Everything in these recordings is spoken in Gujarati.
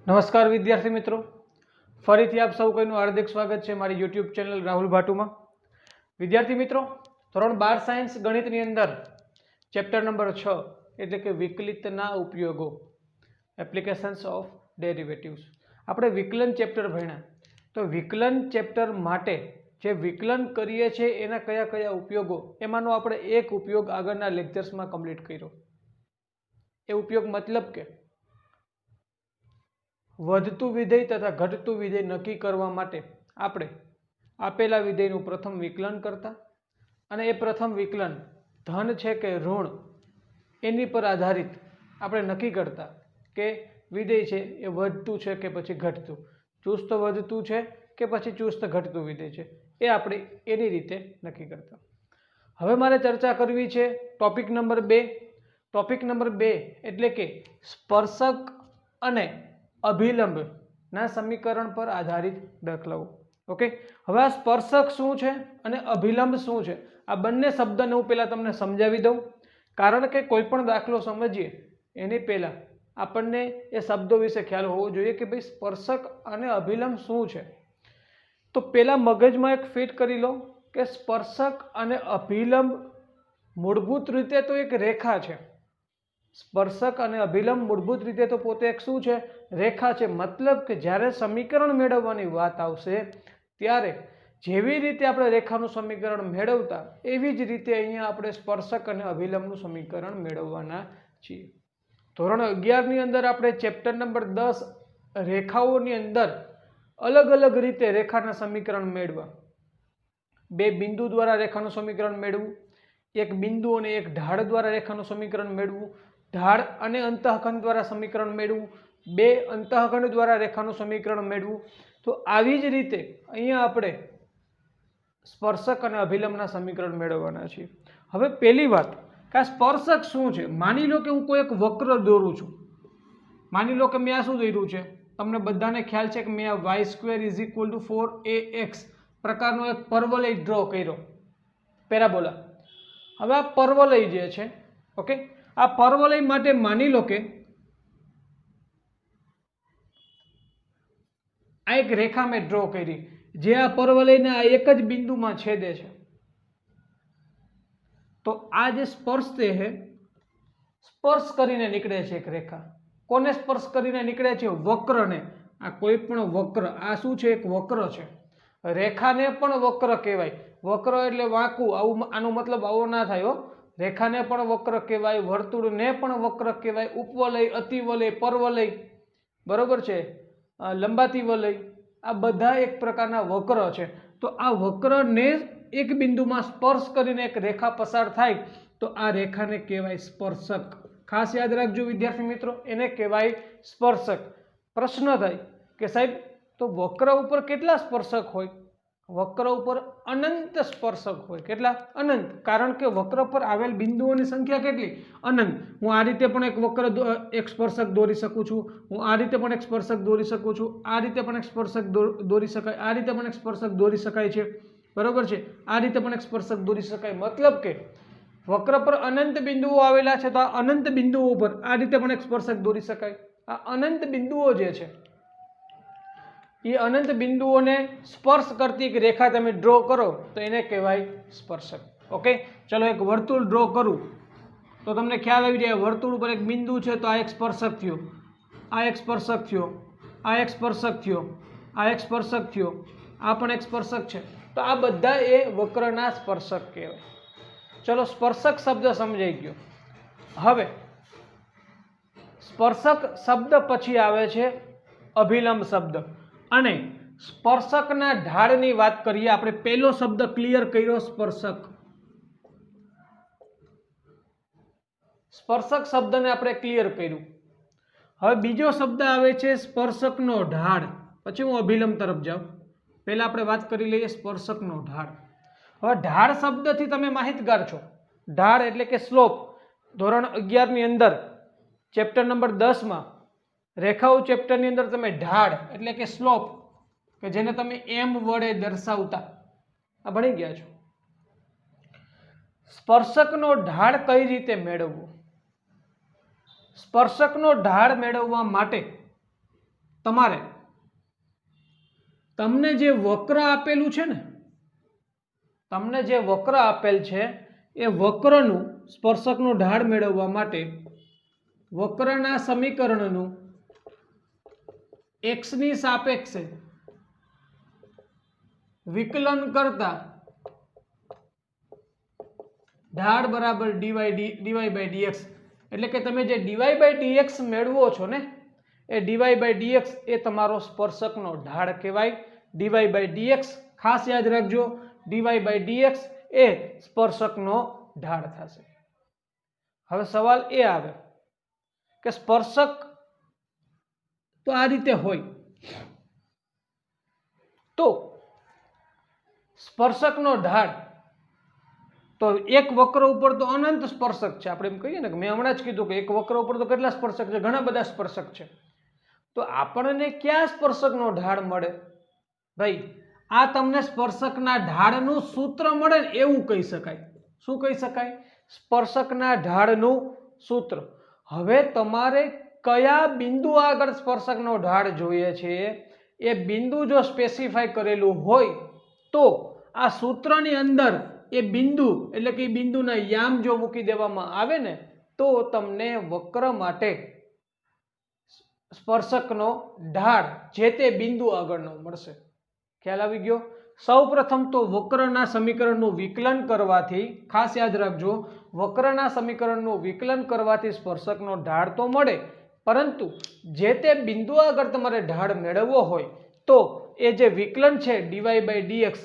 નમસ્કાર વિદ્યાર્થી મિત્રો, ફરીથી આપ સૌ કોઈનું હાર્દિક સ્વાગત છે મારી યુટ્યુબ ચેનલ રાહુલ ભાટુમાં। વિદ્યાર્થી મિત્રો, ધોરણ 12 સાયન્સ ગણિતની અંદર ચેપ્ટર નંબર 6 એટલે કે વિકલિતના ઉપયોગો, એપ્લિકેશન્સ ઓફ ડેરિવેટિવ્સ, આપણે વિકલન ચેપ્ટર ભણ્યા। તો વિકલન ચેપ્ટર માટે જે વિકલન કરીએ છીએ એના કયા કયા ઉપયોગો, એમાંનો આપણે એક ઉપયોગ આગળના લેક્ચર્સમાં કમ્પ્લીટ કર્યો। એ ઉપયોગ મતલબ કે વધતું વિધેય તથા ઘટતું વિધેય નક્કી કરવા માટે આપણે આપેલા વિધેયનું પ્રથમ વિકલન કરતા અને એ પ્રથમ વિકલન ધન છે કે ઋણ એની પર આધારિત આપણે નક્કી કરતા કે વિધેય છે એ વધતું છે કે પછી ઘટતું, ચુસ્ત વધતું છે કે પછી ચુસ્ત ઘટતું વિધેય છે, એ આપણે એની રીતે નક્કી કરતા। હવે મારે ચર્ચા કરવી છે ટોપિક નંબર 2। ટોપિક નંબર 2 એટલે કે સ્પર્શક અને અભિલંબ ના સમીકરણ પર આધારિત દાખલાઓ। ઓકે, હવે આ સ્પર્શક શું છે અને અભિલંબ શું છે, આ બંને શબ્દને હું પહેલા તમને સમજાવી દઉં, કારણ કે કોઈ પણ દાખલો સમજીએ એની પહેલા આપણને એ શબ્દો વિશે ખ્યાલ હોવો જોઈએ કે ભાઈ સ્પર્શક અને અભિલંબ શું છે। તો પહેલા મગજમાં એક ફિટ કરી લો કે સ્પર્શક અને અભિલંબ મૂળભૂત રીતે તો એક રેખા છે। સ્પર્શક અને અભિલંબ મૂળભૂત રીતે તો પોતે એક શું છે, રેખા છે। મતલબ કે જ્યારે સમીકરણ મેળવવાની વાત આવશે ત્યારે જેવી રીતે આપણે રેખાનું સમીકરણ મેળવતા એવી જ રીતે અહીંયા આપણે સ્પર્શક અને અભિલંબનું સમીકરણ મેળવવાના છીએ। ધોરણ 11 ની અંદર આપણે ચેપ્ટર નંબર 10 રેખાઓની અંદર અલગ અલગ રીતે રેખાના સમીકરણ મેળવવા, બે બિંદુ દ્વારા રેખાનું સમીકરણ મેળવવું, એક બિંદુ અને એક ઢાળ દ્વારા રેખાનું સમીકરણ મેળવવું, ઢાળ અને અંતઃખંડ દ્વારા સમીકરણ મેળવવું, બે અંતઃખંડ દ્વારા રેખાનું સમીકરણ મેળવવું। તો આવી જ રીતે અહીંયા આપણે સ્પર્શક અને અભિલંબના સમીકરણ મેળવવાના છીએ। હવે પહેલી વાત કે આ સ્પર્શક શું છે। માની લો કે હું કોઈ એક વક્ર દોરું છું, માની લો કે મેં આ શું દોર્યું છે, તમને બધાને ખ્યાલ છે કે મેં આ y² = 4ax પ્રકારનો એક પરવલય ડ્રો કર્યો, પેરાબોલા। હવે આ પરવલય જે છે, ઓકે, આ પરવલય માટે માની લો કે આ એક રેખા મેં ડ્રો કરી જે આ પરવલયને આ એક જ બિંદુમાં છેદે છે। તો આ જે સ્પર્શ છે સ્પર્શ કરીને નીકળે છે એક રેખા। કોને સ્પર્શ કરીને નીકળે છે? વક્રને। આ કોઈ પણ વક્ર, આ શું છે, એક વક્ર છે। રેખાને પણ વક્ર કહેવાય। વક્ર એટલે વાંકું, આવું આનો મતલબ આવો ના થાય હો। રેખાને પણ વક્ર કહેવાય, વર્તુળને પણ વક્ર કહેવાય, ઉપવલય, અતિવલય, પરવલય, બરોબર છે, લંબાતી વલય, આ બધા એક પ્રકારના વક્ર છે। તો આ વક્રને એક બિંદુમાં સ્પર્શ કરીને એક રેખા પસાર થાય તો આ રેખાને કહેવાય સ્પર્શક। ખાસ યાદ રાખજો વિદ્યાર્થી મિત્રો, એને કહેવાય સ્પર્શક। પ્રશ્ન થાય કે સાહેબ તો વક્ર ઉપર કેટલા સ્પર્શક હોય? વક્ર ઉપર અનંત સ્પર્શક હોય। કેટલા? અનંત, કારણ કે વક્ર પર આવેલ બિંદુઓની સંખ્યા કેટલી? અનંત। હું આ રીતે પણ એક વક્ર એક સ્પર્શક દોરી શકું છું, હું આ રીતે પણ એક સ્પર્શક દોરી શકું છું, આ રીતે પણ એક સ્પર્શક દોરી શકાય, આ રીતે પણ એક સ્પર્શક દોરી શકાય છે, બરોબર છે, આ રીતે પણ એક સ્પર્શક દોરી શકાય। મતલબ કે વક્ર પર અનંત બિંદુઓ આવેલા છે તો આ અનંત બિંદુઓ ઉપર આ રીતે પણ એક સ્પર્શક દોરી શકાય। આ અનંત બિંદુઓ જે છે એ અનંત બિંદુઓને સ્પર્શ કરતી એક રેખા તમે ડ્રો કરો તો એને કહેવાય સ્પર્શક। ઓકે, ચલો એક વર્તુળ ડ્રો કરું તો તમને ખ્યાલ આવી જાય, વર્તુળ ઉપર એક બિંદુ છે તો આ એક સ્પર્શક થયો, આ એક સ્પર્શક થયો, આ એક સ્પર્શક થયો, આ એક સ્પર્શક થયો, આ પણ એક સ્પર્શક છે। તો આ બધા એ વક્રના સ્પર્શક કહેવાય। ચલો સ્પર્શક શબ્દ સમજાઈ ગયો। હવે સ્પર્શક શબ્દ પછી આવે છે અભિલંબ શબ્દ, અને સ્પર્શકના ઢાળની વાત કરીએ આપણે। પહેલો શબ્દ ક્લિયર કર્યો, સ્પર્શક। સ્પર્શક શબ્દને આપણે ક્લિયર કર્યું। હવે બીજો શબ્દ આવે છે સ્પર્શકનો ઢાળ, પછી હું અભિલંબ તરફ જાઉં। પહેલા આપણે વાત કરી લઈએ સ્પર્શકનો ઢાળ। હવે ઢાળ શબ્દથી તમે માહિતગાર છો। ઢાળ એટલે કે સ્લોપ। ધોરણ 11 ની અંદર ચેપ્ટર નંબર 10 માં રેખાઓ ચેપ્ટરની અંદર તમે ઢાળ એટલે કે સ્લોપ, કે જેને તમે એમ વડે દર્શાવતા, આ ભણી ગયા છો। સ્પર્શકનો ઢાળ કઈ રીતે મેળવવો? સ્પર્શકનો ઢાળ મેળવવા માટે તમારે તમને જે વક્ર આપેલું છે ને, તમને જે વક્ર આપેલ છે એ વક્રનું સ્પર્શકનું ઢાળ મેળવવા માટે વક્રના સમીકરણનું x ની સાપેક્ષે વિકલન કરતા ઢાળ બરાબર dy by dx, એટલે કે તમે જે dy by dx મેળવો છો ને એ dy by dx એ તમારો સ્પર્શકનો ઢાળ કહેવાય. dy by dx ખાસ યાદ રાખજો, dy by dx એ સ્પર્શકનો ઢાળ થશે. હવે સવાલ એ આવે કે સ્પર્શક તો આ રીતે હોય તો સ્પર્શકનો ઢાળ તો એક વક્ર ઉપર તો અનંત સ્પર્શક છે. આપણે એમ કહીએ ને કે મેં હમણાં જ કીધું કે એક વક્ર ઉપર તો કેટલા સ્પર્શક છે, ઘણા બધા સ્પર્શક છે. તો આપણને ક્યાં સ્પર્શકનો ઢાળ મળે? ભાઈ આ તમને સ્પર્શકના ઢાળનું સૂત્ર મળે ને એવું કહી શકાય. શું કહી શકાય? સ્પર્શકના ઢાળનું સૂત્ર. હવે તમારે કયા બિંદુ આગળ સ્પર્શકનો ઢાળ જોઈએ છે એ બિંદુ જો સ્પેસિફાય કરેલું હોય તો આ સૂત્રની અંદર એ બિંદુ એટલે કે બિંદુના યામ જો મૂકી દેવામાં આવે ને તો તમને વક્ર માટે સ્પર્શકનો ઢાળ જે તે બિંદુ આગળનો મળશે. ખ્યાલ આવી ગયો? સૌ પ્રથમ તો વક્રના સમીકરણનું વિકલન કરવાથી, ખાસ યાદ રાખજો, વક્રના સમીકરણનું વિકલન કરવાથી સ્પર્શકનો ઢાળ તો મળે, પરંતુ જે તે બિંદુ આગળ તમારે ઢાળ મેળવવો હોય તો એ જે વિકલન છે dy by dx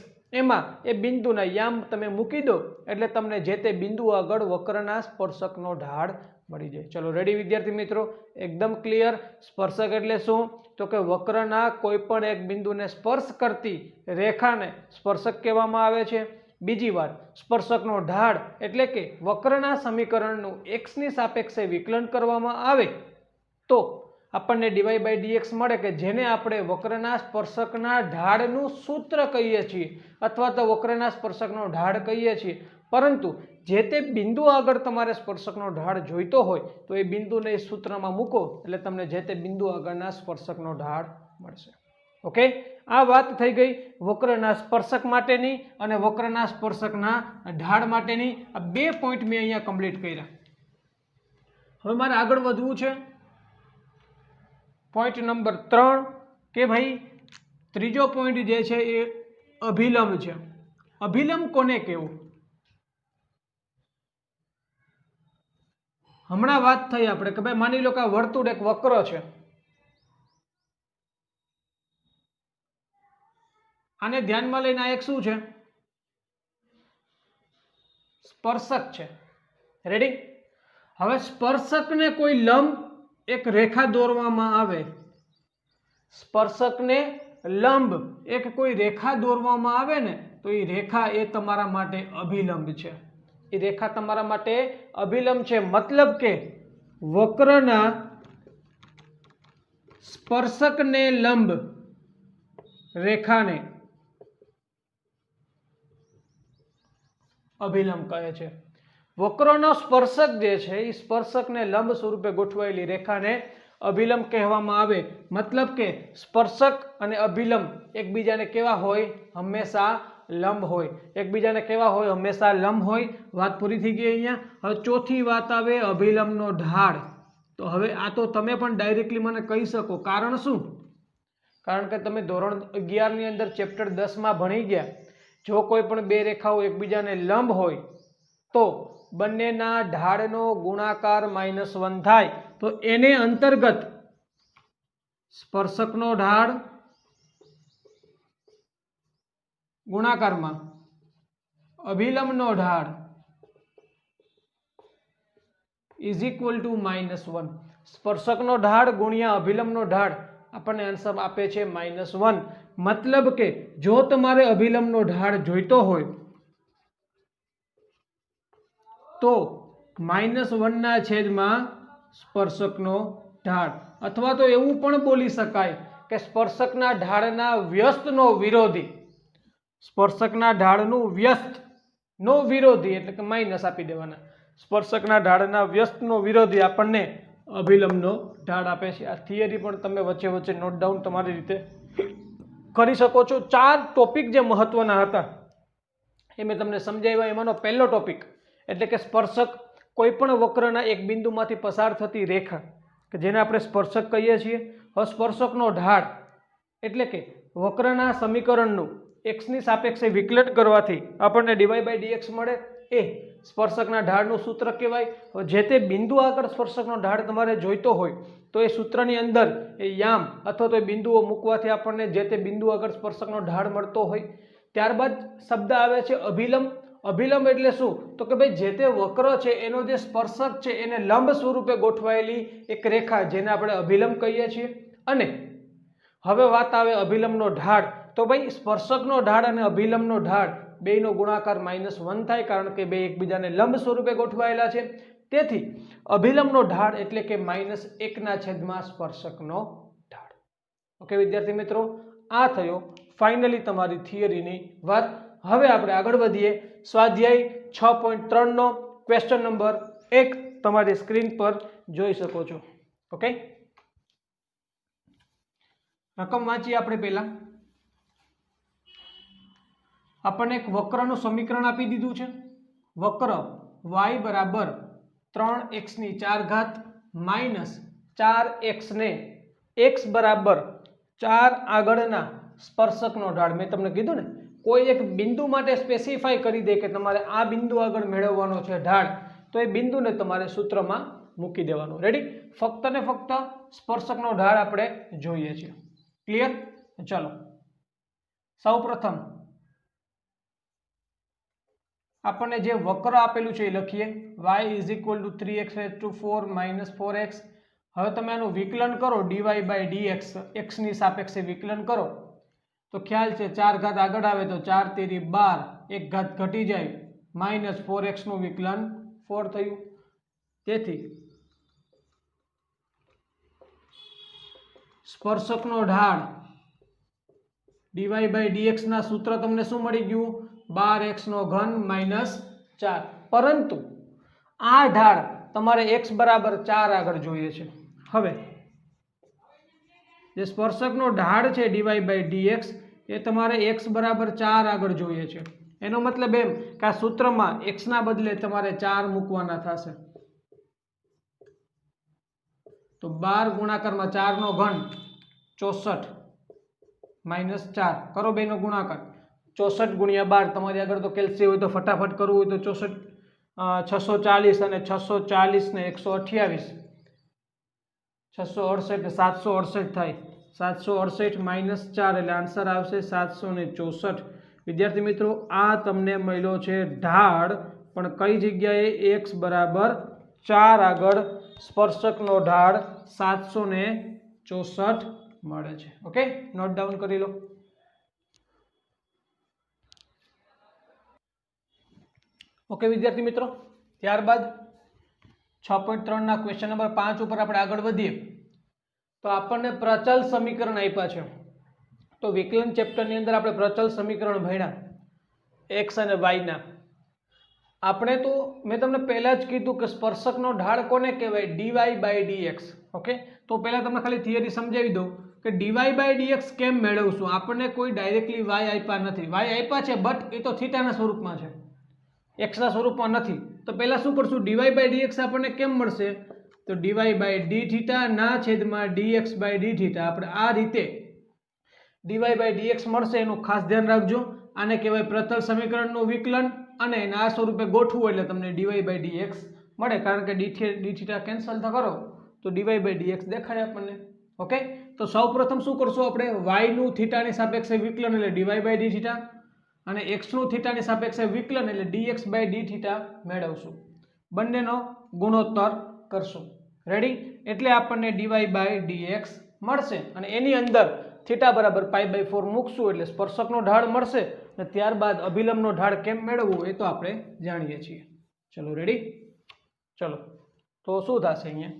એમાં એ બિંદુના યામ તમે મૂકી દો એટલે તમને જે તે બિંદુ આગળ વક્રના સ્પર્શકનો ઢાળ મળી જાય. ચલો રેડી વિદ્યાર્થી મિત્રો? એકદમ ક્લિયર. સ્પર્શક એટલે શું? તો કે વક્રના કોઈ પણ એક બિંદુને સ્પર્શ કરતી રેખાને સ્પર્શક કહેવામાં આવે છે. બીજી વાત, સ્પર્શકનો ઢાળ એટલે કે વક્રના સમીકરણનું x ની સાપેક્ષે વિકલન કરવામાં આવે તો આપણને dy by dx મળે કે જેને આપણે વક્રના સ્પર્શકના ઢાળનું સૂત્ર કહીએ છીએ અથવા તો વક્રના સ્પર્શકનો ઢાળ કહીએ છીએ. પરંતુ જે તે બિંદુ આગળ તમારે સ્પર્શકનો ઢાળ જોઈતો હોય તો એ બિંદુને એ સૂત્રમાં મૂકો એટલે તમને જે તે બિંદુ આગળના સ્પર્શકનો ઢાળ મળશે. ઓકે, આ વાત થઈ ગઈ વક્રના સ્પર્શક માટેની અને વક્રના સ્પર્શકના ઢાળ માટેની. આ બે પોઈન્ટ મેં અહીંયા કમ્પ્લીટ કર્યા. હવે મારે આગળ વધવું છે. પોઈન્ટ નંબર 3 કે ભાઈ ત્રીજો પોઈન્ટ જે છે એ અભિલંબ છે. અભિલંબ કોને કહેવું? હમણાં વાત થઈ આપણે કે ભાઈ માની લો કે આ વર્તુળ એક વક્ર છે, આને ધ્યાનમાં લઈને આ એક શું છે? સ્પર્શક છે. રેડી? હવે સ્પર્શકને કોઈ લંબ એક રેખા દોરવામાં આવે, સ્પર્શકને લંબ એક કોઈ રેખા દોરવામાં આવે ને તો એ રેખા એ તમારા માટે અભિલંબ છે. એ રેખા તમારા માટે અભિલંબ છે. મતલબ કે વક્રના સ્પર્શકને લંબ રેખાને અભિલંબ કહે છે. વક્રનો સ્પર્શક જે છે એ સ્પર્શકને લંબ સ્વરૂપે ગોઠવાયેલી રેખાને અભિલંબ કહેવામાં આવે. મતલબ કે સ્પર્શક અને અભિલંબ એકબીજાને કેવા હોય? હંમેશા લંબ હોય. એકબીજાને કેવા હોય? હંમેશા લંબ હોય. વાત પૂરી થઈ ગઈ અહીંયા. હવે ચોથી વાત આવે અભિલંબનો ઢાળ. તો હવે આ તો તમે પણ ડાયરેક્ટલી મને કહી શકો. કારણ શું? કારણ કે તમે ધોરણ 11 ની અંદર ચેપ્ટર 10 માં ભણી ગયા. જો કોઈ પણ બે રેખાઓ એકબીજાને લંબ હોય તો બંનેના ઢાળનો ગુણાકાર -1 થાય તો એને અંતર્ગત સ્પર્શકનો ઢાળ ગુણાકારમાં અભિલંબનો ઢાળ ઇઝ ઇક્વલ ટુ -1. સ્પર્શકનો ઢાળ ગુણ્યા અભિલંબનો ઢાળ આપણને આન્સર આપે છે -1. મતલબ કે જો તમારે અભિલંબનો ઢાળ જોઈતો હોય તો -1 ના છેદમાં સ્પર્શકનો ઢાળ, અથવા તો એવું પણ બોલી શકાય કે સ્પર્શકના ઢાળના વ્યસ્તનો વિરોધી, સ્પર્શકના ઢાળનું વ્યસ્તનો વિરોધી એટલે કે માઇનસ આપી દેવાના. સ્પર્શકના ઢાળના વ્યસ્તનો વિરોધી આપણને અભિલંબનો ઢાળ આપે છે। આ થિયરી પણ તમે વચ્ચે વચ્ચે નોટ ડાઉન તમારી રીતે કરી શકો છો। 4 ટોપિક જે મહત્વના હતા એ મેં તમને સમજાવ્યા। એમાંનો પહેલો ટોપિક એટલે કે સ્પર્શક, કોઈ પણ વક્રના એક બિંદુમાંથી પસાર થતી રેખા કે જેને આપણે સ્પર્શક કહીએ છીએ। હવે સ્પર્શકનો ઢાળ એટલે કે વક્રના સમીકરણનું x ની સાપેક્ષે વિકલન કરવાથી આપણને dy/dx મળે, એ સ્પર્શકના ઢાળનું સૂત્ર કહેવાય। જે તે બિંદુ આગળ સ્પર્શકનો ઢાળ તમારે જોઈતો હોય તો એ સૂત્રની અંદર એ યામ અથવા તો એ બિંદુઓ મૂકવાથી આપણને જે તે બિંદુ આગળ સ્પર્શકનો ઢાળ મળતો હોય। ત્યારબાદ શબ્દ આવે છે અભિલંબ। અભિલંબ એટલે શું? તો કે ભાઈ જે તે વક્ર છે એનો જે સ્પર્શક છે એને લંબ સ્વરૂપે ગોઠવાયેલી એક રેખા જેને આપણે અભિલંબ કહીએ છીએ। અને હવે વાત આવે અભિલંબનો ઢાળ, તો ભાઈ સ્પર્શકનો ઢાળ અને અભિલંબનો ઢાળ બેયનો ગુણાકાર -1 થાય, કારણ કે બે એકબીજાને લંબ સ્વરૂપે ગોઠવાયેલા છે। તેથી અભિલંબનો ઢાળ એટલે કે -1/, સ્પર્શકનો ઢાળ। ઓકે વિદ્યાર્થી મિત્રો, આ થયો ફાઇનલી તમારી થિયરીની વાત। હવે આપણે આગળ વધીએ। સ્વાધ્યાય 6.3 નો ક્વેશ્ચન નંબર 1 તમારી સ્ક્રીન પર જોઈ શકો છો। ઓકે, રકમ વાંચીએ આપણે પહેલા। આપણને એક વક્રનું સમીકરણ આપી દીધું છે। વક્ર y બરાબર 3x⁴ માઇનસ 4x ને x બરાબર 4 આગળના સ્પર્શકનો ઢાળ। મેં તમને કીધું ને, કોઈ એક બિંદુ માટે સ્પેસિફાઈ કરી દે કે તમારે આ બિંદુ આગળ મેળવવાનો છે ઢાળ, તો એ બિંદુને તમારે સૂત્રમાં મૂકી દેવાનું। રેડી? ફક્ત ને ફક્ત સ્પર્શકનો ઢાળ આપણે જોઈએ છીએ। ક્લિયર? ચલો, સૌ પ્રથમ આપણને જે વક્ર આપેલું છે એ લખીએ। y = 3x⁴ - 4x। હવે તમે આનું વિકલન કરો, dy/dx, x ની સાપેક્ષે વિકલન કરો તો ખ્યાલ છે 4 ઘાત આગળ આવે તો 4 તેરી 12, 1 ઘાત ઘટી જાય, -4x નું વિકલન 4 થયું। તેથી સ્પર્શકનો ઢાળ dy/dx ના સૂત્ર તમને શું મળી ગયું? 12x³ - 4। પરંતુ આ ઢાળ તમારે x બરાબર 4 આગળ જોઈએ છે। હવે જે સ્પર્શકનો ઢાળ છે dy/dx એ તમારે x બરાબર 4 આગળ જોઈએ છે। એનો મતલબ એમ કે આ સૂત્રમાં x ના બદલે તમારે 4 મૂકવાના થશે। તો 12 ગુણાકારમાં 4³ 64 -4 કરો બેનો ગુણાકાર। 64 × 12, તમારી આગળ તો કેલ્શિયમ હોય તો ફટાફટ કરવું હોય તો 640 અને 640 ને 128, 668 768 થાય। 768 - 4 એટલે આન્સર આવશે 764। વિદ્યાર્થી મિત્રો, આ તમને મળ્યો છે ઢાળ, પણ કઈ જગ્યાએ? x બરાબર 4 આગળ સ્પર્શકનો ઢાળ 764 મળે છે। ઓકે, નોટ ડાઉન કરી લો। ઓકે વિદ્યાર્થી મિત્રો, ત્યારબાદ 6.3 ના ક્વેશ્ચન નંબર 5 ઉપર આપણે આગળ વધીએ તો આપણને પ્રચલ સમીકરણ આપ્યા છે। તો વિકલન ચેપ્ટરની અંદર આપણે પ્રચલ સમીકરણ ભણ્યા x અને y ના। આપણે તો મેં તમને પહેલા જ કીધું કે સ્પર્શકનો ઢાળ કોને કહેવાય? dy/dx। ઓકે, તો પહેલા તમને ખાલી થિયરી સમજાવી દઉં કે dy/dx કેમ મેળવશું? આપણને કોઈ ડાયરેક્ટલી y આપ્યા નથી। y આપ્યા છે બટ એ તો થીટાના સ્વરૂપમાં છે, x ના સ્વરૂપમાં નથી। તો પહેલા શું કરશું? dy/dx આપણને કેમ મળશે? તો dy/dθ ના છેદમાં dx/dθ। આપણે આ રીતે dy/dx મળશે, એનું ખાસ ધ્યાન રાખજો। આને કહેવાય પ્રચલ સમીકરણનું વિકલન, અને એના આ સ્વરૂપે ગોઠવું એટલે તમને dy/dx મળે, કારણ કે dθ કેન્સલ કરો તો dy/dx દેખાય આપણને। ઓકે, તો સૌપ્રથમ શું કરશું આપણે? y નું થીટાની સાપેક્ષે વિકલન એટલે dy/dθ, અને x નું થીટાની સાપેક્ષે વિકલન એટલે dx/dθ મેળવશું। બંનેનો ગુણોત્તર કરશું। રેડી? એટલે આપણને dy/dx મળશે, અને એની અંદર થીટા બરાબર π/4 મૂકશું એટલે સ્પર્શકનો ઢાળ મળશે। અને ત્યારબાદ અભિલંબનો ઢાળ કેમ મેળવવું એ તો આપણે જાણીએ છીએ। ચલો રેડી? ચલો, તો શું થશે અહીંયા?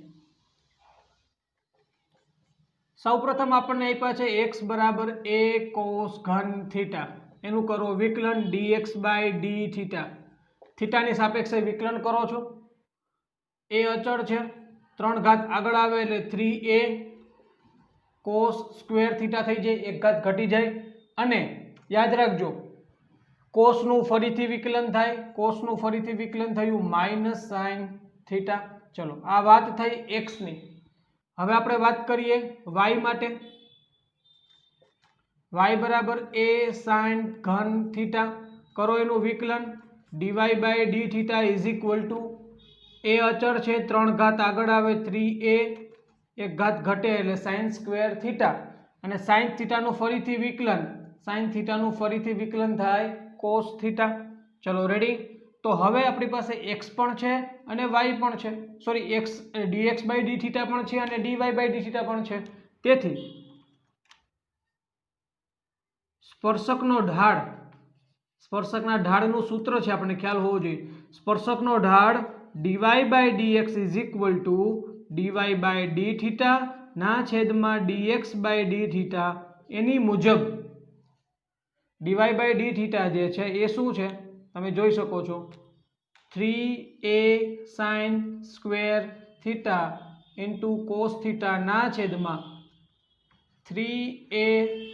સૌપ્રથમ આપણને આપ્યા છે x બરાબર a cos3θ, એનું કરો વિકલન dx/dθ। થીટાની સાપેક્ષે વિકલન કરો છો, એ અચળ છે 3 ઘાત આગળ આવે એટલે 3a cos સ્ક્વેર થીટા થઈ જાય, 1 ઘાત ઘટી જાય અને યાદ રાખજો કોસનું ફરીથી વિકલન થાય, કોસનું ફરીથી વિકલન થયું માઇનસ સાઇન થીટા. ચલો આ વાત થઈ x ની. હવે આપણે વાત કરીએ y માટે. y બરાબર a sin ઘન થીટા, કરો એનું વિકલન. dy by d theta is equal to a અચળ છે 3 ઘાત આગળ આવે 3a 1 ઘાત ઘટે એટલે સાઇન સ્ક્વેર થીટા અને સાઇન થીટાનું ફરીથી વિકલન, સાઇન થીટાનું ફરીથી વિકલન થાય કોસ થીટા. ચલો રેડી. તો હવે આપણી પાસે x પણ છે અને y પણ છે, sorry x dx by d theta પણ છે અને dy બાય ડી થીટા પણ છે. તેથી સ્પર્શકનો ઢાળ, સ્પર્શકના ઢાળનું સૂત્ર છે આપણને ખ્યાલ હોવો જોઈએ. સ્પર્શકનો ઢાળ dy by dx is equal to dy by d theta ના છેદમાં dx બાય ડી થીટા. એની મુજબ dy બાય ડી થીટા જે છે એ શું છે તમે જોઈ શકો છો, 3a sin square theta into cos theta ના છેદમાં 3a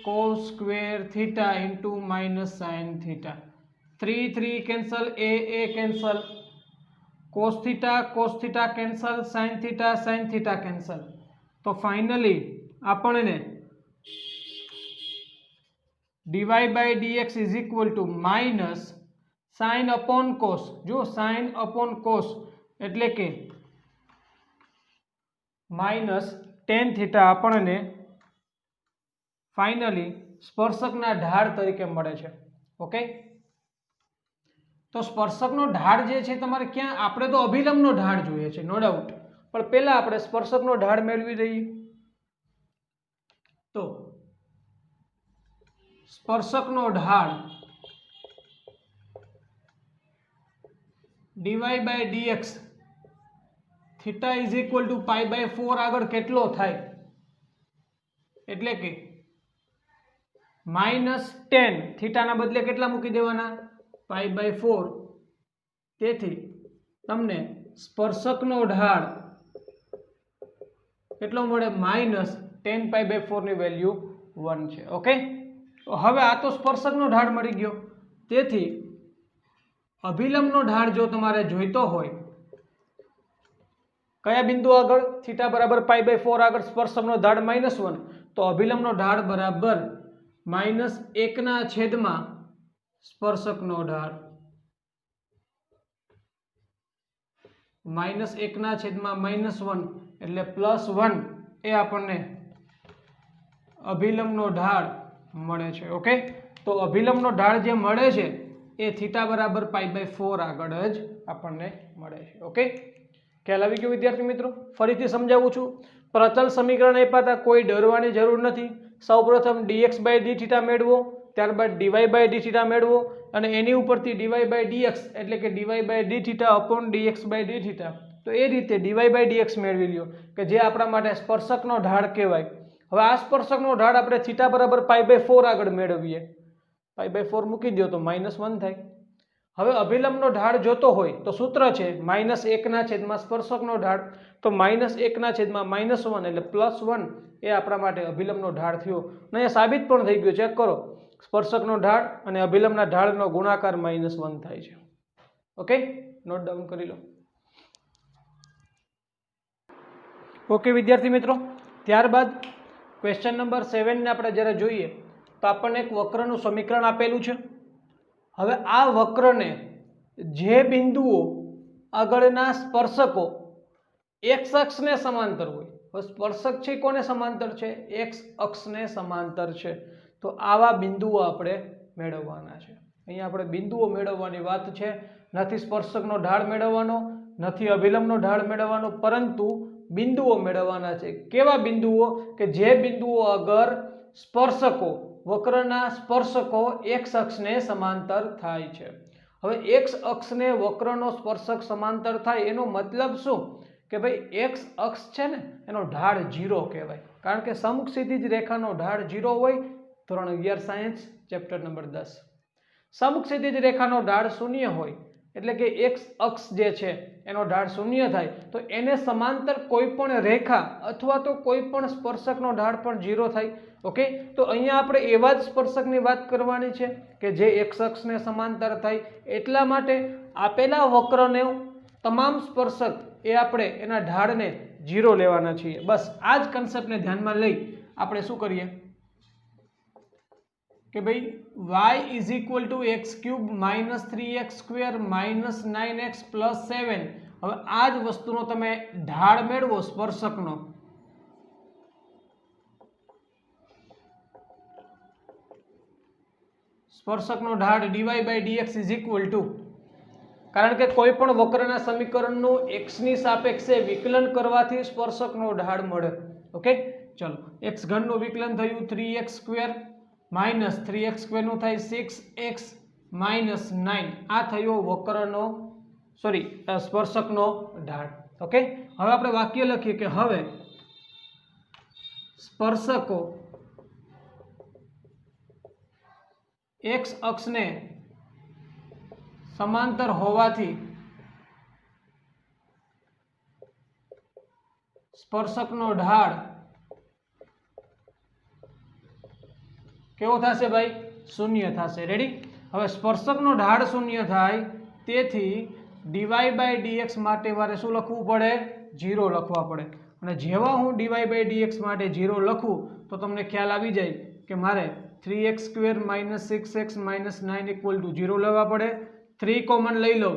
cos square theta into minus sine theta. 3 3 cancel, a cancel, cos theta cancel, sin theta cancel. તો ફાઇનલી આપણને dy by dx is equal to minus sine upon cos. જો સાઇન અપોન કોસ એટલે કે માઇનસ ટેન થીટા આપણને ફાઇનલી સ્પર્શકના ઢાળ તરીકે મળે છે. ઓકે, તો સ્પર્શકનો ઢાળ જે છે તમારે ક્યાં, આપણે તો અભિલંબનો ઢાળ જોઈએ છે નો ડાઉટ, પણ પહેલા આપણે સ્પર્શકનો ઢાળ મેળવી દઈએ. તો સ્પર્શકનો ઢાળ dy by dx theta is equal to pi by 4 આગળ કેટલો થાય એટલે કે -10 થીટાના બદલે કેટલા મૂકી દેવાના પાઈ બાય 4. તેથી તમને સ્પર્શકનો ઢાળ કેટલો મળે -10 પાઈ બાય 4 ની વેલ્યુ 1 છે. ઓકે, તો હવે આ તો સ્પર્શકનો ઢાળ મળી ગયો. તેથી અભિલંબનો ઢાળ જો તમારે જોઈતો હોય કયા બિંદુ આગળ, થીટા બરાબર પાઈ બાય 4 આગળ સ્પર્શકનો ઢાળ -1, તો અભિલંબનો ઢાળ બરાબર -1 ના છેદમાં સ્પર્શકનો ઢાળ, -1 ના છેદમાં -1 એટલે +1 એ આપણને અભિલંબનો ઢાળ મળે છે. ઓકે, તો અભિલંબનો ઢાળ જે મળે છે એ થીટા બરાબર પાઈ બાય 4 આગળ જ આપણને મળે છે. ઓકે, ખ્યાલ આવી ગયો વિદ્યાર્થી મિત્રો? ફરીથી સમજાવું છું. પ્રચલ સમીકરણ આપ્યા હતા, કોઈ ડરવાની જરૂર નથી. સૌપ્રથમ dx બાય ડી થીટા મેળવો, ત્યારબાદ dy બાય ડી થીટા મેળવો અને એની ઉપરથી dy બાય dx એટલે કે dy by d theta upon dx by d theta. તો એ રીતે dy બાય dx મેળવી લ્યો કે જે આપણા માટે સ્પર્શકનો ઢાળ કહેવાય. હવે આ સ્પર્શકનો ઢાળ આપણે થીટા બરાબર પાઈ બાય 4 આગળ મેળવીએ, પાઈ બાય 4 મૂકી દો તો -1 થાય. હવે અભિલંબનો ઢાળ જોતો હોય તો સૂત્ર છે -1 ના છેદમાં સ્પર્શકનો ઢાળ, તો -1 ના છેદમાં -1 એટલે +1 એ આપણા માટે અભિલંબનો ઢાળ થયો. અને અહીંયા સાબિત પણ થઈ ગયું, ચેક કરો. સ્પર્શકનો ઢાળ અને અભિલંબના ઢાળનો ગુણાકાર -1 થાય છે. ઓકે, નોટ ડાઉન કરી લો. ઓકે વિદ્યાર્થી મિત્રો, ત્યારબાદ ક્વેશ્ચન નંબર 7 ને આપણે જ્યારે જોઈએ તો આપણને એક વક્રનું સમીકરણ આપેલું છે. હવે આ વક્રને જે બિંદુઓ આગળના સ્પર્શકો x અક્ષને સમાંતર હોય, હવે સ્પર્શક છે કોને સમાંતર છે, x અક્ષને સમાંતર છે, તો આવા બિંદુઓ આપણે મેળવવાના છે. અહીંયા આપણે બિંદુઓ મેળવવાની વાત છે, નથી સ્પર્શકનો ઢાળ મેળવવાનો, નથી અભિલંબનો ઢાળ મેળવવાનો, પરંતુ બિંદુઓ મેળવવાના છે. કેવા બિંદુઓ કે જે બિંદુઓ આગળ સ્પર્શકો, વક્રના સ્પર્શકો x અક્ષને સમાંતર થાય છે. હવે x અક્ષને વક્રનો સ્પર્શક સમાંતર થાય એનો મતલબ શું કે ભાઈ x અક્ષ છે ને એનો ઢાળ 0 કહેવાય, કારણ કે સમક્ષિતિજ રેખાનો ઢાળ 0 હોય. ધોરણ 11 સાયન્સ ચેપ્ટર નંબર 10. સમક્ષિતિજ રેખાનો ઢાળ 0 હોય એટલે કે એક્સ અક્ષ જે છે એનો ઢાળ શૂન્ય થાય તો એને સમાંતર કોઈ પણ રેખા અથવા તો કોઈ પણ સ્પર્શકનો ઢાળ પણ 0 થાય. ઓકે, તો અહીંયા આપણે એવા જ સ્પર્શકની વાત કરવાની છે કે જે એક્સ અક્ષને સમાંતર થાય. એટલા માટે આપેલા વક્રને તમામ સ્પર્શક એ આપણે એના ઢાળને 0 લેવાના છીએ. બસ આ જ કન્સેપ્ટને ધ્યાનમાં લઈ આપણે શું કરીએ કે ભાઈ y is equal two x cube minus 3x square minus 9x plus 7. હવે આ જ વસ્તુનો તમે ઢાળ મેળવો સ્પર્શકનો. સ્પર્શકનો ઢાળ dy by dx is equal to, કારણ કે કોઈ પણ વક્રના સમીકરણનું x ની સાપેક્ષે વિકલન કરવાથી સ્પર્શકનો ઢાળ મળે. ઓકે, ચલો x ઘનનું વિકલન થયું 3x સ્ક્વેર માઇનસ 3x સ્ક્વેરનું થાય 6x માઇનસ 9. આ થયો વક્રનો સ્પર્શકનો ઢાળ. ઓકે, હવે આપણે વાક્ય લખીએ કે હવે સ્પર્શકો x અક્ષને સમાંતર હોવાથી સ્પર્શકનો ઢાળ કેવો થશે ભાઈ? શૂન્ય થશે. રેડી? હવે સ્પર્શકનો ઢાળ શૂન્ય થાય તેથી dy બાય dx માટે મારે શું લખવું પડે? 0 લખવા પડે. અને જેવા હું dy બાય dx માટે 0 લખું તો તમને ખ્યાલ આવી જાય કે મારે 3x square minus 6x minus 9 equal to 0 લેવા પડે. 3 કોમન લઈ લો,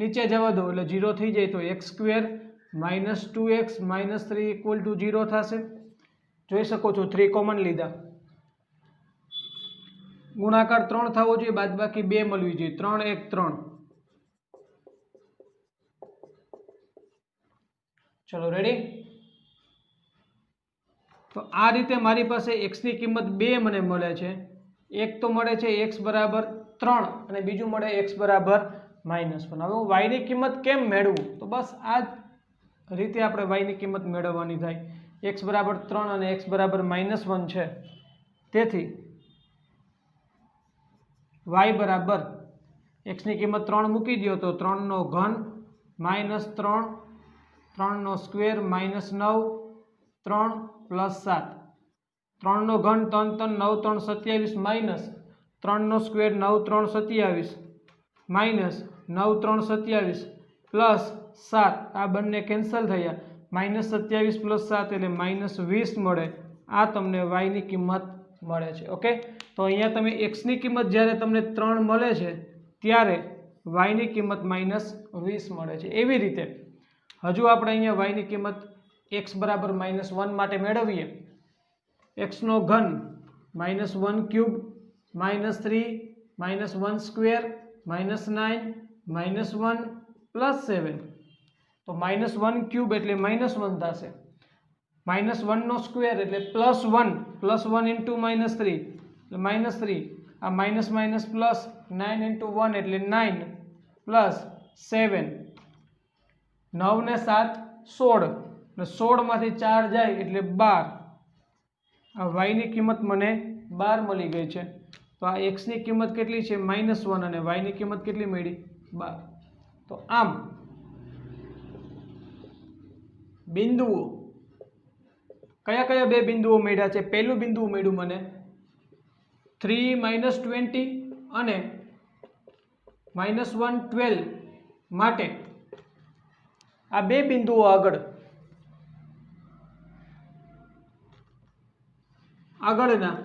નીચે જવા દો એટલે 0 થઈ જાય તો x square minus 2x minus 3 equal to 0 થશે. જોઈ શકો છો 3 કોમન લીધા. ગુણાકાર 3 થવો જોઈએ, બાદબાકી 2 મળવી જોઈએ. 3 1 3. ચલો રેડી? તો આ રીતે મારી પાસે x ની કિંમત 2 મને મળે છે. એક તો મળે છે x બરાબર 3 અને બીજું મળે x બરાબર -1. હવે હું y ની કિંમત કેમ મેળવું? તો બસ આ જ રીતે આપણે y ની કિંમત મેળવવાની થાય. x બરાબર 3 અને x બરાબર -1 છે. તેથી y બરાબર x ની કિંમત 3 મૂકી દો તો 3 નો ઘન -3, 3 નો સ્ક્વેર -9, 3 પ્લસ 7. 3 નો ઘન 3 3 9 3 27 માઇનસ 3 નો સ્ક્વેર 9 3 27 માઇનસ 9 3 27 પ્લસ 7. આ બંને કેન્સલ થયા. -27 પ્લસ 7 એટલે -20 મળે. આ તમને y ની કિંમત મળે છે. ઓકે, તો અહીંયા તમે x ની કિંમત જ્યારે તમને 3 મળે છે ત્યારે y ની કિંમત -20 મળે છે. એવી રીતે હજુ આપણે અહીંયા y ની કિંમત x બરાબર -1 માટે મેળવીએ. x નો ઘન -1 ક્યુબ -3 -1 સ્ક્વેર -9 -1 પ્લસ 7. તો -1 ક્યુબ એટલે -1 થશે. -1 નો સ્ક્વેર એટલે +1 +1 ઇન્ટુ -3 એટલે -3. આ માઇનસ માઇનસ પ્લસ 9 ઇન્ટુ 1 એટલે 9 પ્લસ 7. 9 ને 7 16 એટલે 16 માંથી 4 જાય એટલે 12. આ y ની કિંમત મને 12 મળી ગઈ છે. તો આ x ની કિંમત કેટલી છે? -1 અને y ની કિંમત કેટલી મળી? 12. તો આમ બિંદુઓ કયા કયા બે બિંદુઓ મળ્યા છે? પહેલું બિંદુ મળ્યું મને 3 -20 અને -112 માટે આ બે બિંદુઓ આગળના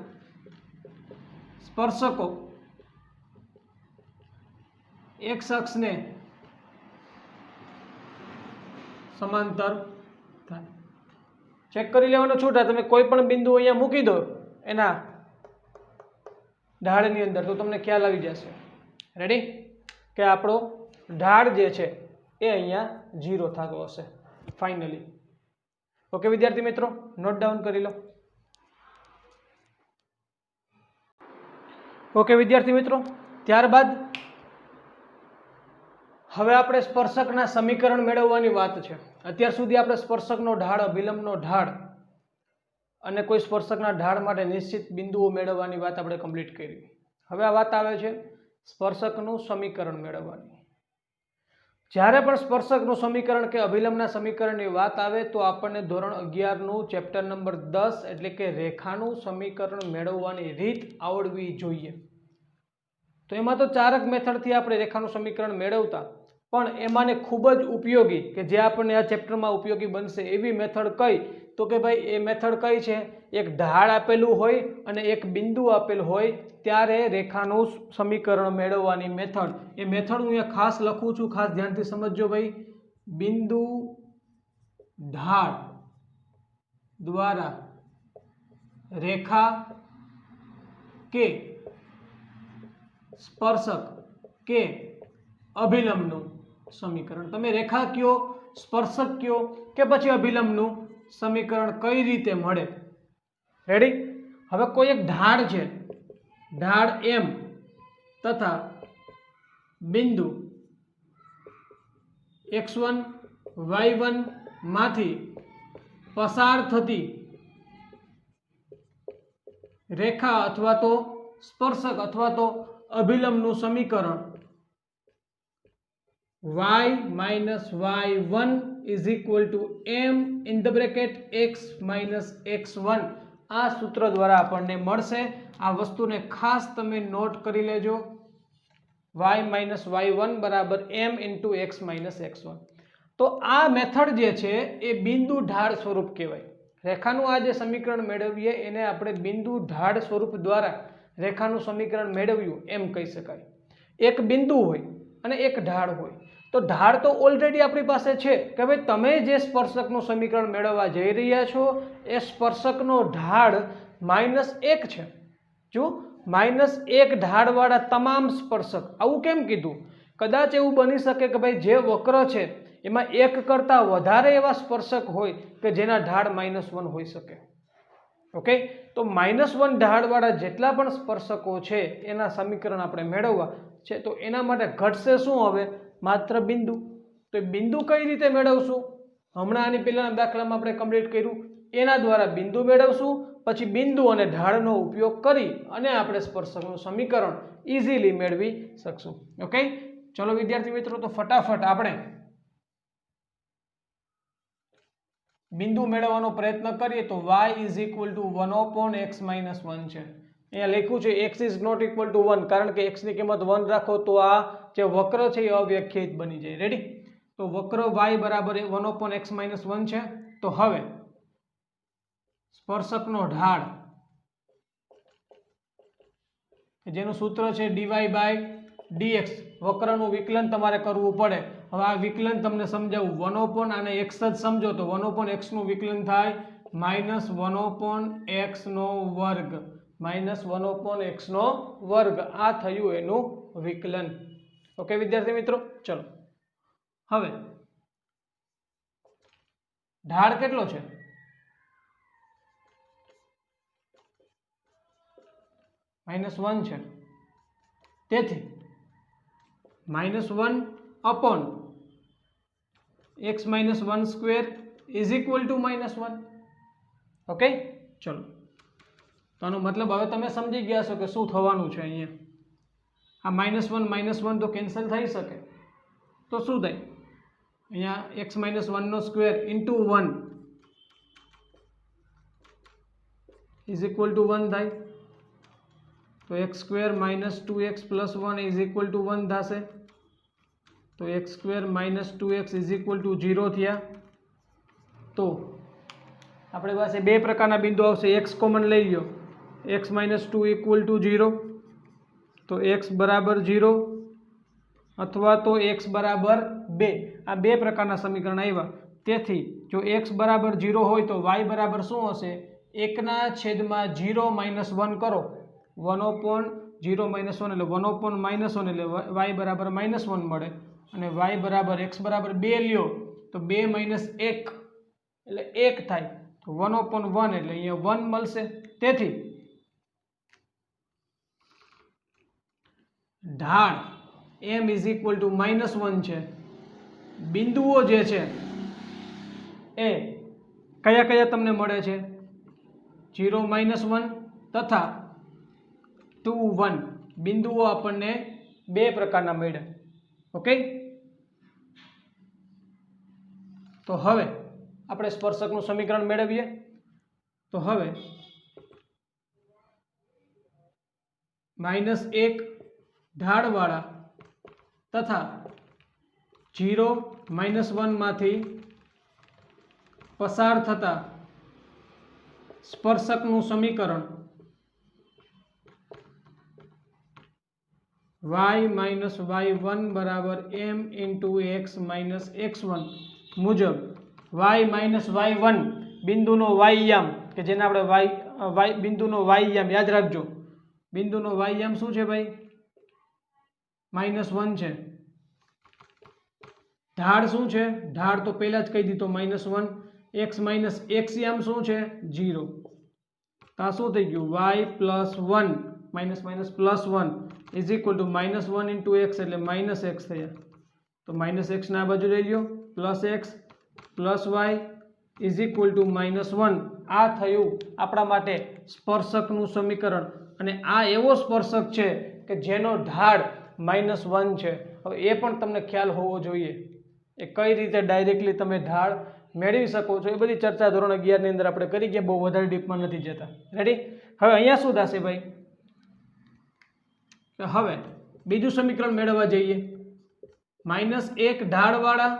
સ્પર્શકો x અક્ષને સમાંતર થાય. ચેક કરી લેવાનું છૂટા. તમે કોઈ પણ બિંદુ અહીંયા મૂકી દો એના ઢાળની અંદર તો તમને ખ્યાલ આવી જશે. રેડી? કે આપણો ઢાળ જે છે એ અહીંયા 0 થતો હશે ફાઇનલી. ઓકે વિદ્યાર્થી મિત્રો, નોટ ડાઉન કરી લો. ઓકે વિદ્યાર્થી મિત્રો, ત્યારબાદ હવે આપણે સ્પર્શકના સમીકરણ મેળવવાની વાત છે. અત્યાર સુધી આપણે સ્પર્શકનો ઢાળ, અભિલંબનો ઢાળ અને કોઈ સ્પર્શકના ઢાળ માટે નિશ્ચિત બિંદુઓ મેળવવાની વાત આપણે કમ્પ્લીટ કરી. હવે આ વાત આવે છે સ્પર્શકનું સમીકરણ મેળવવાની. જ્યારે પણ સ્પર્શકનું સમીકરણ કે અભિલંબના સમીકરણની વાત આવે તો આપણને ધોરણ 11નું ચેપ્ટર નંબર 10 એટલે કે રેખાનું સમીકરણ મેળવવાની રીત આવડવી જોઈએ. તો એમાં તો ચારક મેથડથી આપણે રેખાનું સમીકરણ મેળવતા, પણ એમાંને ખૂબ જ ઉપયોગી કે જે આપણને આ ચેપ્ટરમાં ઉપયોગી બનશે એવી મેથડ કઈ, તો કે ભાઈ એ મેથડ કઈ છે, એક ઢાળ આપેલું હોય અને એક બિંદુ આપેલ હોય ત્યારે રેખાનું સમીકરણ મેળવવાની મેથડ. એ મેથડ હું અહીંયા ખાસ લખું છું, ખાસ ધ્યાનથી સમજજો ભાઈ. બિંદુ ઢાળ દ્વારા રેખા કે સ્પર્શક કે અભિલંબનું સમીકરણ. તમે રેખા કયો, સ્પર્શક કયો કે પછી અભિલંબનું સમીકરણ કઈ રીતે મળે. રેડી? હવે કોઈ એક ઢાળ છે, ઢાળ M તથા બિંદુ x1 y1 માંથી પસાર થતી રેખા અથવા તો સ્પર્શક અથવા તો અભિલંબનું સમીકરણ y minus y1 is equal to m in the bracket x minus x1 આ સૂત્ર દ્વારા આપણને મળશે. આ વસ્તુને ખાસ તમે નોટ કરી લેજો. y minus y1 બરાબર m into x minus x1. તો આ મેથડ જે છે એ બિંદુ ઢાળ સ્વરૂપ કહેવાય. રેખાનું આ જે સમીકરણ મેળવીએ એને આપણે બિંદુ ઢાળ સ્વરૂપ દ્વારા રેખાનું સમીકરણ મેળવ્યું એમ કહી શકાય. એક બિંદુ હોય અને એક ઢાળ હોય. તો ઢાળ તો ઓલરેડી આપણી પાસે છે કે ભાઈ તમે જે સ્પર્શકનું સમીકરણ મેળવવા જઈ રહ્યા છો એ સ્પર્શકનો ઢાળ -1 છે. જો -1 ઢાળવાળા તમામ સ્પર્શક. આવું કેમ કીધું? કદાચ એવું બની શકે કે ભાઈ જે વક્ર છે એમાં એક કરતાં વધારે એવા સ્પર્શક હોય કે જેના ઢાળ -1 હોઈ શકે. ઓકે, તો -1 ઢાળવાળા જેટલા પણ સ્પર્શકો છે એના સમીકરણ આપણે મેળવવા છે. તો એના માટે ઘટશે શું? હવે માત્ર બિંદુ. તો એ બિંદુ કઈ રીતે મેળવશું? હમણાં આની પહેલાના દાખલામાં આપણે કમ્પ્લીટ કર્યું એના દ્વારા બિંદુ મેળવશું. પછી બિંદુ અને ઢાળનો ઉપયોગ કરી અને આપણે સ્પર્શકનું સમીકરણ ઇઝીલી મેળવી શકશું. ઓકે, ચલો વિદ્યાર્થી મિત્રો, તો ફટાફટ આપણે બિંદુ મેળવવાનો પ્રયત્ન કરીએ. તો y is equal to 1/x minus 1 છે. અહીંયા લખ્યું છે x is not equal to 1 કારણ કે x ની કિંમત 1 રાખો તો આ જે વક્ર છે એ અવ્યાખ્યાયિત બની જાય. રેડી? તો વક્ર y બરાબર 1/x minus 1 છે. તો હવે સ્પર્શકનો ઢાળ જેનું સૂત્ર છે dy by dx, વક્રનું વિકલન તમારે કરવું પડે. હવે આ વિકલન તમને સમજાવું. 1/, અને x જ સમજો તો 1/x નું વિકલન થાય -1/x નો વર્ગ, -1/x નો વર્ગ. આ થયું એનું વિકલન. ઓકે વિદ્યાર્થી મિત્રો, ચલો હવે ઢાળ કેટલો છે? -1 છે. તેથી -1/x minus 1 square is equal to -1. Okay, ચલો. તો આનો મતલબ હવે તમે સમજી ગયા છો કે શું થવાનું છે. અહીંયા આ -1 તો કેન્સલ થઈ શકે. તો શું થાય? અહીંયા x minus 1 નો square into 1 is equal to 1 થાય. તો x square minus 2x plus 1 is equal to 1 થશે. તો x square minus 2x is equal to 0 થયા. તો આપણી પાસે બે પ્રકારના બિંદુ આવશે. x કોમન લઈ લ્યો, x minus 2 equal to 0, તો x બરાબર 0 અથવા તો x બરાબર 2. આ બે પ્રકારના સમીકરણ આવ્યા. તેથી જો x બરાબર 0 હોય તો y બરાબર શું હશે? 1/0 - 1 કરો, 1/0 - 1 એટલે 1/-1 એટલે y બરાબર -1 મળે. અને y બરાબર x બરાબર 2 લ્યો તો 2 - 1 એટલે 1 થાય. તો 1/1 એટલે અહીંયા 1 મળશે. તેથી ઢાળ m is equal to -1 છે. બિંદુઓ જે છે એ કયા કયા તમને મળે છે? 0 - 1 તથા 2 1 બિંદુઓ આપણને બે પ્રકારના મળ્યા. ઓકે, તો હવે આપણે સ્પર્શકનું સમીકરણ મેળવીએ. તો હવે -1 ઢાળવાળા તથા 0 -1 માંથી પસાર થતા સ્પર્શકનું સમીકરણ y-y1 બરાબર m × x - x1 મુજબ y-y1 બિંદુનો y-યામ કે જેને આપણે બિંદુનો y-યામ યાદ રાખજો. બિંદુનો y-યામ શું છે ભાઈ? -1 છે. ઢાળ શું છે? ઢાળ તો પહેલા જ કહી દીધો -1. x - x-યામ શું છે? 0. તો આ શું થઈ ગયું? y + 1 -1 is equal two -1 × x એટલે -x થયા. તો -x ના આ બાજુ લઈ લ્યો, +x + y is equal two -1. આ થયું આપણા માટે સ્પર્શકનું સમીકરણ. અને આ એવો સ્પર્શક છે કે જેનો ઢાળ -1 છે. હવે એ પણ તમને ખ્યાલ હોવો જોઈએ એ કઈ રીતે ડાયરેક્ટલી તમે ઢાળ મેળવી શકો છો. એ બધી ચર્ચા ધોરણ 11 ની અંદર આપણે કરી ગયા, બહુ વધારે ડીપમાં નથી જતા. રેડી? હવે અહીંયા શું થશે ભાઈ? તો હવે બીજું સમીકરણ મેળવવા જઈએ. -1 ઢાળવાળા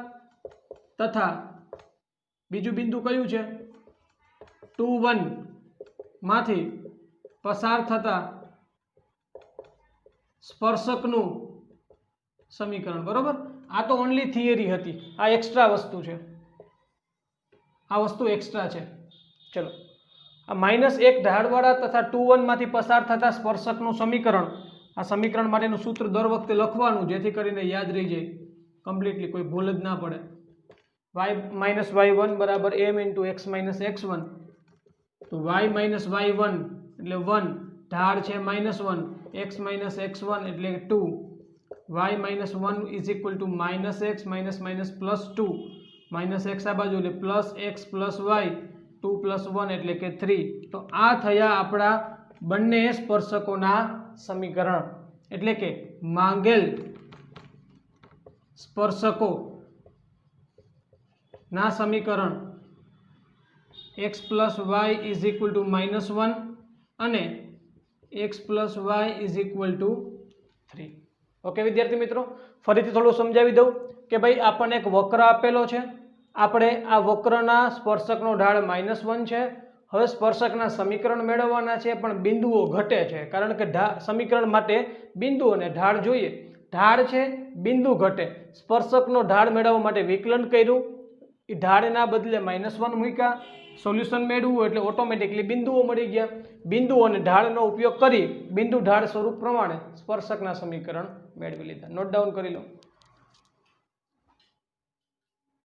તથા બીજું બિંદુ કયું છે? 2, 1 માંથી પસાર થતા સ્પર્શકનું સમીકરણ. બરોબર? આ તો ઓનલી થિયરી હતી, આ એક્સ્ટ્રા વસ્તુ છે. આ વસ્તુ એક્સ્ટ્રા છે. ચલો, આ -1 ઢાળવાળા તથા 2, 1 માંથી પસાર થતા સ્પર્શકનું સમીકરણ. આ સમીકરણ માટેનું સૂત્ર દર વખતે લખવાનું જેથી કરીને યાદ રહી જાય કમ્પ્લીટલી, કોઈ ભૂલ જ ના પડે. y-y1 બરાબર m × x - x1. તો y-y1 એટલે 1, ઢાળ છે -1, x - x1 એટલે 2, y-1 is equal two -x +2, -x આ બાજુ એટલે +x + y 2 + 1 એટલે કે 3. તો આ થયા આપણા બંને સ્પર્શકોના સમીકરણ. એટલે કે માંગેલ સ્પર્શકો ના સમીકરણ x + y is equal two -1 અને x + y is equal two 3. Okay વિદ્યાર્થી મિત્રો, ફરીથી થોડું સમજાવી દઉં કે ભાઈ આપણને એક વક્ર આપેલો છે. આપણે આ વક્રના સ્પર્શકનો ઢાળ -1 છે. હવે સ્પર્શકના સમીકરણ મેળવવાના છે, પણ બિંદુઓ ઘટે છે કારણ કે સમીકરણ માટે બિંદુ અને ઢાળ જોઈએ. ઢાળ છે, બિંદુ ઘટે. સ્પર્શકનો ઢાળ મેળવવા માટે વિકલન કર્યું, એ ઢાળના બદલે -1 મૂક્યા. સોલ્યુશન મેળવવું એટલે ઓટોમેટિકલી બિંદુઓ મળી ગયા. બિંદુ અને ઢાળનો ઉપયોગ કરી બિંદુ ઢાળ સ્વરૂપ પ્રમાણે સ્પર્શકના સમીકરણ મેળવી લીધા. નોટ ડાઉન કરી લો.